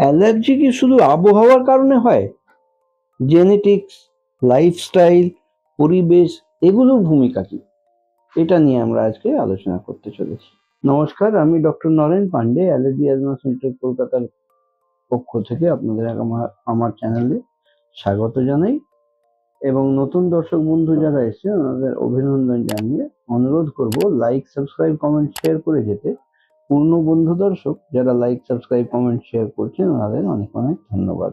Allergy কি শুধু আবহাওয়ার কারণে হয়? জেনেটিক্স, লাইফস্টাইল, পরিবেশ এগুলোর ভূমিকা কি? এটা নিয়ে আমরা আজকে আলোচনা করতে চলেছি। নমস্কার, আমি doctor Naren Pandey, allergy asthma centre কলকাতার পক্ষ থেকে আপনাদের আমার চ্যানেলে স্বাগত জানাই এবং নতুন দর্শক বন্ধু যারা এসেছে ওনাদের অভিনন্দন জানিয়ে অনুরোধ করব লাইক, সাবস্ক্রাইব, কমেন্ট, শেয়ার করে যেতে। পূর্ণ বন্ধু দর্শক যারা লাইক, সাবস্ক্রাইব, কমেন্ট, শেয়ার করছেন ওনাদের অনেক অনেক ধন্যবাদ।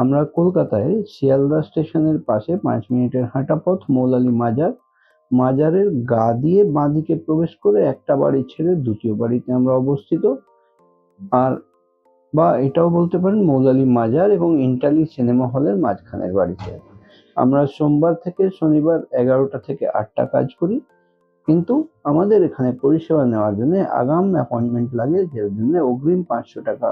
আমরা কলকাতায় শিয়ালদা স্টেশনের পাশে 5 মিনিটের হাঁটা পথ মৌলালী মাজার, মাজারের গা দিয়ে বাঁদিকে প্রবেশ করে একটা বাড়ি ছেড়ে দ্বিতীয় বাড়িতে আমরা অবস্থিত। আর বা এটাও বলতে পারেন মৌলালী মাজার এবং ইন্টালি সিনেমা হলের মাঝখানের বাড়িতে। আমরা সোমবার থেকে শনিবার 11টা থেকে 8টা কাজ করি, কিন্তু আমাদের এখানে পরিষেবা নেওয়ার জন্য আগাম অ্যাপয়েন্টমেন্ট লাগে, যার জন্য অগ্রিম 500 টাকা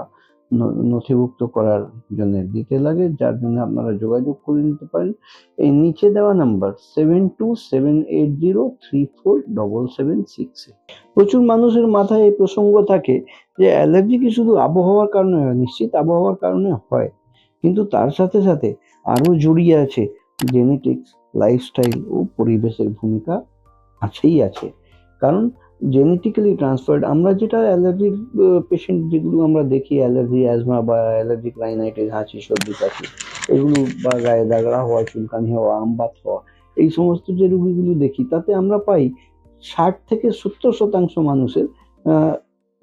নথিভুক্ত করার জন্য দিতে লাগে, যার জন্য আপনারা যোগাযোগ করে নিতে পারেন এই নিচে দেওয়া নাম্বার 7278034776। প্রচুর মানুষের মাথায় এই প্রসঙ্গ থাকে যে অ্যালার্জি কি শুধু আবহাওয়ার কারণে হয়? নিশ্চিত আবহাওয়ার কারণে হয়, কিন্তু তার সাথে সাথে আরো জড়িয়ে আছে জেনেটিক্স, লাইফস্টাইল ও পরিবেশের ভূমিকা আছেই আছে। কারণ জেনেটিক্যালি ট্রান্সফার্ড আমরা যেটা অ্যালার্জির পেশেন্ট যেগুলো আমরা দেখি, অ্যালার্জি, অ্যাজমা বা অ্যালার্জিক রাইনাইটিস, হাঁচি, সর্দি, কাশি এগুলো, বা গায়ে দাগড়া হওয়া, চুলকানি হওয়া, আমবাত হওয়া, এই সমস্ত যে রোগীগুলো দেখি তাতে আমরা পাই 60 থেকে 70% মানুষের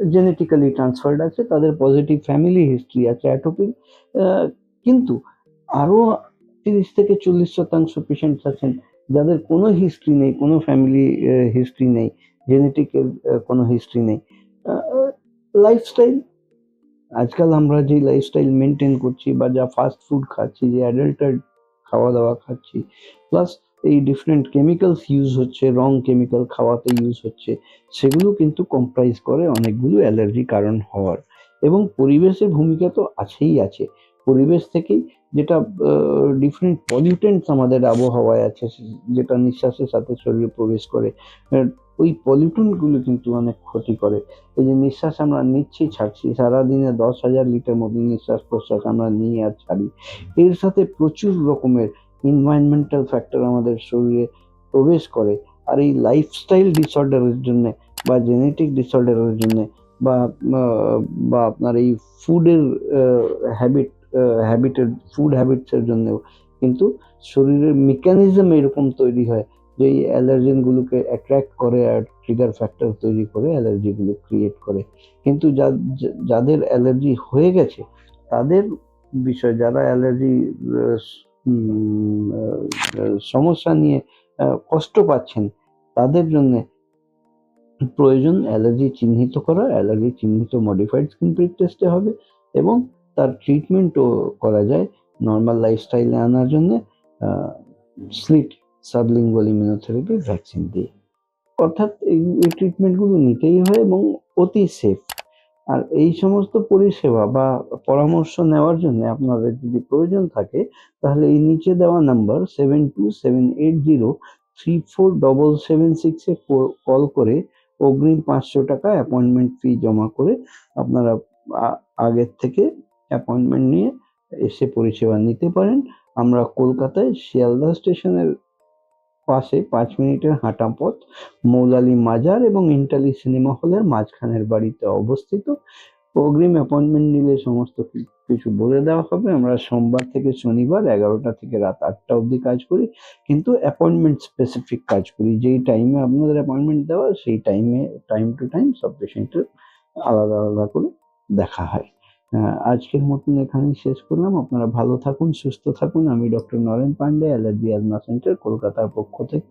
জেনেটিক্যালি ট্রান্সফার্ড আছে, তাদের পজিটিভ ফ্যামিলি হিস্ট্রি আছে অ্যাটোপির। কিন্তু আরও 30 থেকে 40% পেশেন্টস আছেন যাদের কোনো হিস্ট্রি নেই, কোনো ফ্যামিলি হিস্ট্রি নেই, জেনেটিকের কোনো হিস্ট্রি নেই। লাইফস্টাইল, আজকাল আমরা যে লাইফস্টাইল মেনটেন করছি বা যা ফাস্ট ফুড খাচ্ছি, যে অ্যাডাল্টার খাওয়া দাওয়া খাচ্ছি, প্লাস এই ডিফারেন্ট কেমিক্যালস ইউজ হচ্ছে, রং কেমিক্যাল খাওয়াতে ইউজ হচ্ছে, সেগুলো কিন্তু কম্প্রাইজ করে অনেকগুলো অ্যালার্জি কারণ হওয়ার। এবং পরিবেশের ভূমিকা তো আছেই আছে। পরিবেশ থেকেই যেটা ডিফারেন্ট পলিউটেন্টস আমাদের আবহাওয়ায় আছে, যেটা নিঃশ্বাসের সাথে শরীরে প্রবেশ করে, ওই পলিউটেন্টগুলো কিন্তু অনেক ক্ষতি করে। এই যে নিঃশ্বাস আমরা নিচ্ছি ছাড়ছি, সারাদিনে 10,000 লিটার মতো নিঃশ্বাস প্রশ্বাস আমরা নিই আর ছাড়ি, এর সাথে প্রচুর রকমের এনভায়রনমেন্টাল ফ্যাক্টর আমাদের শরীরে প্রবেশ করে। আর এই লাইফস্টাইল ডিসঅর্ডারের জন্য বা জেনেটিক ডিসঅর্ডারের জন্য বা বা আপনার এই ফুডের ফুড হ্যাবিটসের জন্যও কিন্তু শরীরের মেকানিজম এরকম তৈরি হয় যে এই অ্যালার্জেনগুলোকে অ্যাট্রাক্ট করে আর ট্রিগার ফ্যাক্টর তৈরি করে অ্যালার্জিগুলো ক্রিয়েট করে। কিন্তু যাদের অ্যালার্জি হয়ে গেছে তাদের বিষয়, যারা অ্যালার্জি সমস্যা নিয়ে কষ্ট পাচ্ছেন, তাদের জন্য প্রয়োজন অ্যালার্জি চিহ্নিত করা, অ্যালার্জি চিহ্নিত মডিফাইড স্কিন প্রিক টেস্টে হবে এবং তার ট্রিটমেন্টও করা যায় নর্মাল লাইফস্টাইলে আনার জন্য স্লিট সাবলিঙ্গুয়াল ইমিউনোথেরাপি ভ্যাকসিন দিয়ে। অর্থাৎ এই ট্রিটমেন্টগুলো নিতেই হয় এবং অতি সেফ। আর এই সমস্ত পরিষেবা বা পরামর্শ নেওয়ার জন্য আপনাদের যদি প্রয়োজন থাকে তাহলে এই নিচে দেওয়া নাম্বার 7278034776 কল করে অগ্রিম 500 টাকা অ্যাপয়েন্টমেন্ট ফি জমা করে আপনারা আগের থেকে অ্যাপয়েন্টমেন্ট নিয়ে এসে পরিষেবা নিতে পারেন। আমরা কলকাতায় শিয়ালদা স্টেশনের পাশে 5 মিনিটের হাঁটা পথ মৌলালী মাজার এবং ইন্টালি সিনেমা হলের মাঝখানের বাড়িতে অবস্থিত। অগ্রিম অ্যাপয়েন্টমেন্ট নিলে সমস্ত কিছু বলে দেওয়া হবে। আমরা সোমবার থেকে শনিবার 11টা থেকে রাত 8টা অবধি কাজ করি, কিন্তু অ্যাপয়েন্টমেন্ট স্পেসিফিক কাজ করি। যেই টাইমে আপনাদের অ্যাপয়েন্টমেন্ট দেওয়া সেই টাইমে টাইম টু টাইম সব পেশেন্টের আলাদা আলাদা করে দেখা হয়। আজকের মতন এখানেই শেষ করলাম। আপনারা ভালো থাকুন, সুস্থ থাকুন। আমি doctor Naren Pandey, allergy asthma centre কলকাতার পক্ষ থেকে।